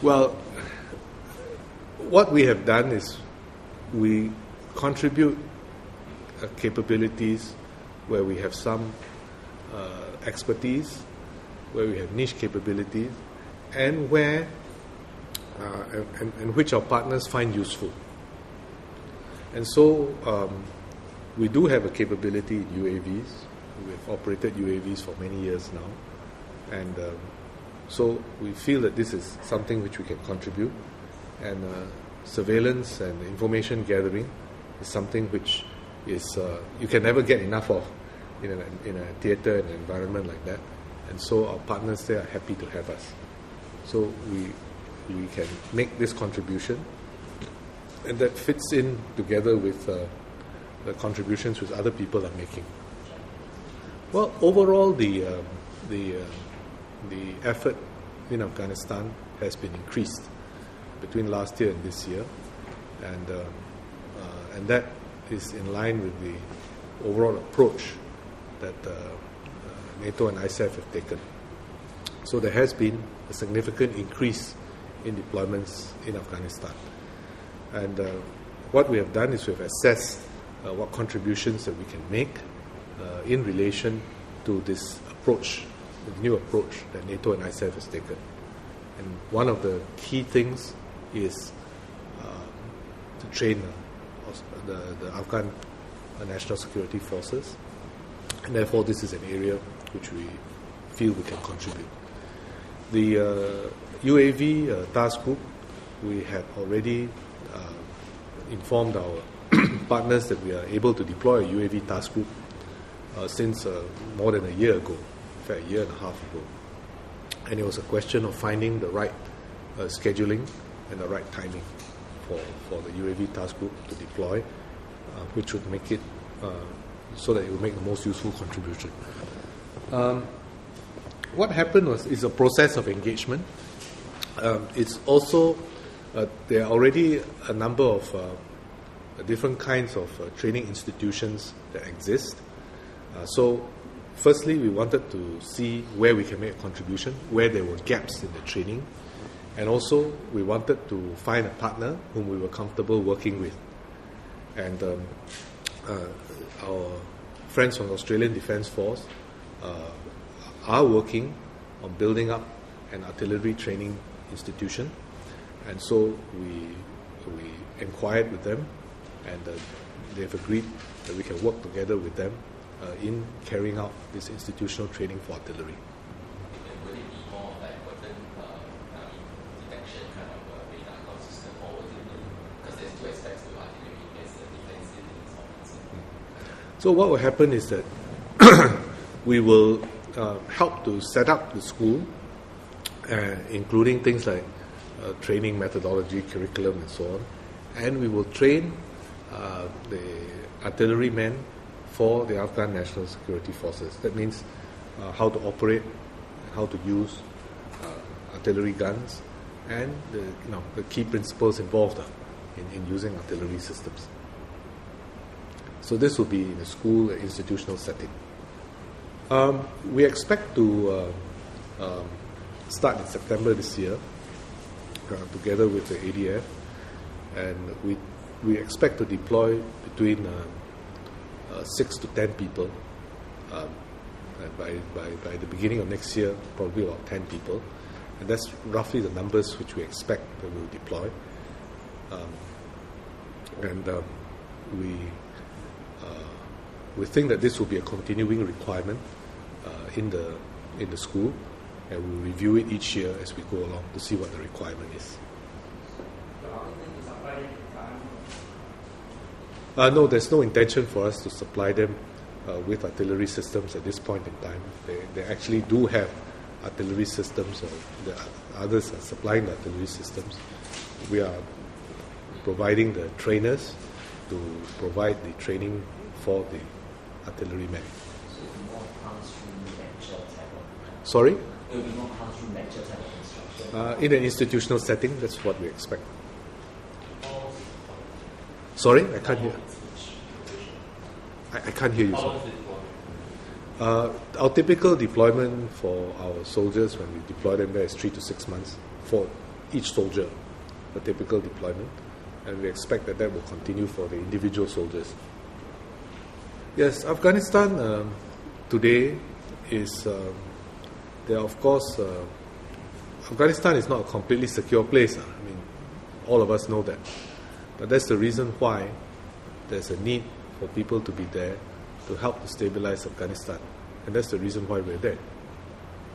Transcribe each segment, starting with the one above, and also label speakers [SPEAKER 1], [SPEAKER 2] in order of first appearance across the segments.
[SPEAKER 1] Well, what we have done is we contribute capabilities where we have some expertise, where we have niche capabilities, and where and which our partners find useful. And so we do have a capability in UAVs. We've operated UAVs for many years now, and so we feel that this is something which we can contribute, and surveillance and information gathering is something which is you can never get enough of in a theatre and an environment like that, and so our partners there are happy to have us. So we can make this contribution, and that fits in together with the contributions which other people are making. Well, overall, the effort in Afghanistan has been increased between last year and this year, and that is in line with the overall approach that NATO and ISAF have taken. So there has been a significant increase in deployments in Afghanistan, and what we have done is we have assessed what contributions that we can make in relation to this approach, the new approach that NATO and ISAF has taken. And one of the key things is to train the Afghan National Security Forces, and therefore this is an area which we feel we can contribute. The UAV task group, we have already informed our partners that we are able to deploy a UAV task group since more than a year ago, in fact a year and a half ago. And it was a question of finding the right scheduling and the right timing for the UAV task group to deploy, which would make it so that it would make the most useful contribution. What happened is a process of engagement. It's also, there are already a number of different kinds of training institutions that exist. So firstly, we wanted to see where we can make a contribution, where there were gaps in the training, and also we wanted to find a partner whom we were comfortable working with. And our friends from the Australian Defence Force are working on building up an artillery training institution, and so we inquired with them, and they've agreed that we can work together with them in carrying out this institutional training for artillery.
[SPEAKER 2] And would it be more like weapon detection kind of radar system, or would it be, because there's two aspects to artillery, there's the defensive and its offensive?
[SPEAKER 1] So what will happen is that we will help to set up the school, including things like training methodology, curriculum, and so on, and we will train the artillerymen for the Afghan National Security Forces. That means how to operate, how to use artillery guns, and the key principles involved in using artillery systems. So this will be in a school, institutional setting. We expect to start in September this year, together with the ADF, and we expect to deploy between 6 to 10 people. And by the beginning of next year, probably about 10 people, and that's roughly the numbers which we expect that we'll deploy. We think that this will be a continuing requirement in the school, and we'll review it each year as we go along to see what the requirement is. No, there's no intention for us to supply them with artillery systems at this point in time. They actually do have artillery systems, or the others are supplying the artillery systems. We are providing the trainers to provide the training for the artillerymen.
[SPEAKER 3] So it will be more classroom lecture type of...
[SPEAKER 1] Sorry?
[SPEAKER 3] It will be more classroom lecture type of instruction?
[SPEAKER 1] In an institutional setting, that's what we expect. Sorry? I can't hear. I can't hear you. Our typical deployment for our soldiers when we deploy them there is 3 to 6 months. each soldier, a typical deployment, and we expect that that will continue for the individual soldiers. Yes, Afghanistan today is, there are of course, Afghanistan is not a completely secure place. I mean, all of us know that. But that's the reason why there's a need for people to be there to help to stabilize Afghanistan. And that's the reason why we're there.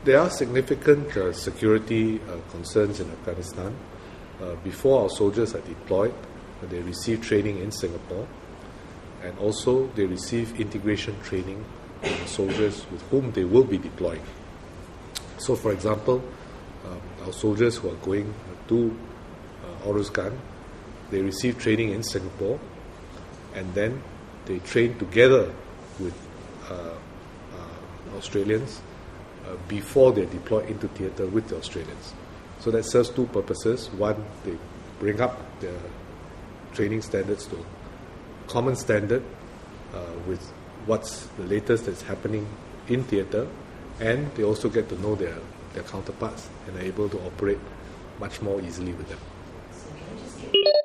[SPEAKER 1] There are significant security concerns in Afghanistan. Before our soldiers are deployed, they receive training in Singapore, and also they receive integration training from soldiers with whom they will be deploying. So, for example, our soldiers who are going to Oruzgan, they receive training in Singapore, and then they train together with Australians before they're deployed into theatre with the Australians. So that serves two purposes. One, they bring up their training standards to a common standard with what's the latest that's happening in theatre, and they also get to know their counterparts and are able to operate much more easily with them.
[SPEAKER 3] So can I just get